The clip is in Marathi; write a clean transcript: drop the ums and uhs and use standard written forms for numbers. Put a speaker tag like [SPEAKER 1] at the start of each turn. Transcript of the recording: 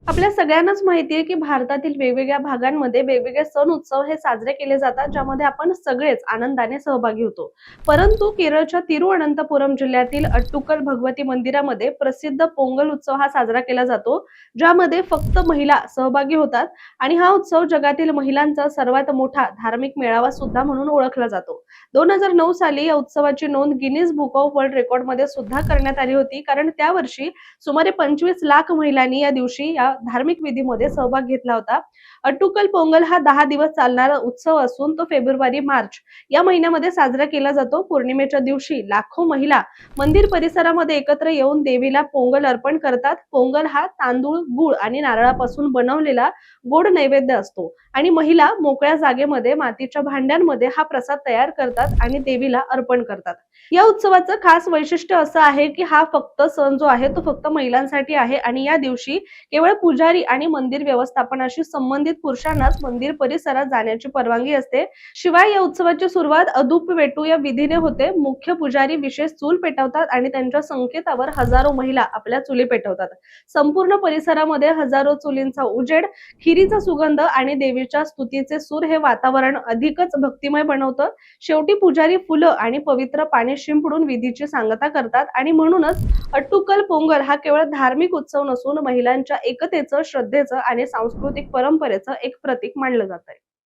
[SPEAKER 1] आपल्या सगळ्यांनाच माहिती आहे, की भारतातील वेगवेगळ्या भागांमध्ये वेगवेगळे सण उत्सव हे साजरे केले जातात, ज्यामध्ये आपण सगळेच आनंदाने सहभागी होतो. परंतु केरळच्या तिरुअनंतपुरम जिल्ह्यातील अट्टुक्कल भगवती मंदिरामध्ये प्रसिद्ध पोंगल उत्सव हा साजरा केला जातो, ज्यामध्ये फक्त महिला सहभागी होतात आणि हा उत्सव जगातील महिलांचा सर्वात मोठा धार्मिक मेळावा सुद्धा म्हणून ओळखला जातो. 2009 साली या उत्सवाची नोंद गिनीज बुक ऑफ वर्ल्ड रेकॉर्डमध्ये सुद्धा करण्यात आली होती, कारण त्या वर्षी सुमारे 25 लाख महिलांनी या दिवशी या धार्मिक विधीमध्ये सहभाग घेतला होता. अट्टुकल पोंगल हा 10 दिवस चालणारा उत्सव असून तो फेब्रुवारी-मार्च या महिन्यामध्ये साजरा केला जातो. पौर्णिमेच्या दिवशी लाखो महिला मंदिर परिसरामध्ये एकत्र येऊन देवीला पोंगल अर्पण करतात. पोंगल हा तांदूळ, गूळ आणि नारळापासून बनवलेला गोड नैवेद्य असतो आणि महिला मोकळ्या जागेमध्ये मातीच्या भांड्यांमध्ये हा प्रसाद तयार करतात आणि देवीला अर्पण करतात. या उत्सवाचं खास वैशिष्ट्य असं आहे, की हा फक्त सण जो आहे तो फक्त महिलांसाठी आहे आणि या दिवशी केवळ पुजारी आणि मंदिर व्यवस्थापनाशी संबंधित पुरुषांनाच मंदिर परिसरात जाण्याची परवानगी असते. शिवाय या उत्सवाची सुरुवात अदुप वेटू या विधीने होते. मुख्य पुजारी विशेष चूल पेटवतात आणि त्यांच्या संकेतावर हजारो महिला आपल्या चुली पेटवतात. संपूर्ण परिसरामध्ये हजारो चुलींचा उजेड, खिरीचा सुगंध आणि देवीच्या स्तुतीचे सूर हे वातावरण अधिकच भक्तिमय बनवतं. शेवटी पुजारी फुलं आणि पवित्र पाणी शिंपडून विधीची सांगता करतात आणि म्हणूनच अट्टुकल पोंगल हा केवळ धार्मिक उत्सव नसून महिलांच्या एकतेचं, श्रद्धेचं आणि सांस्कृतिक परंपरेचं एक प्रतीक मानलं जात आहे.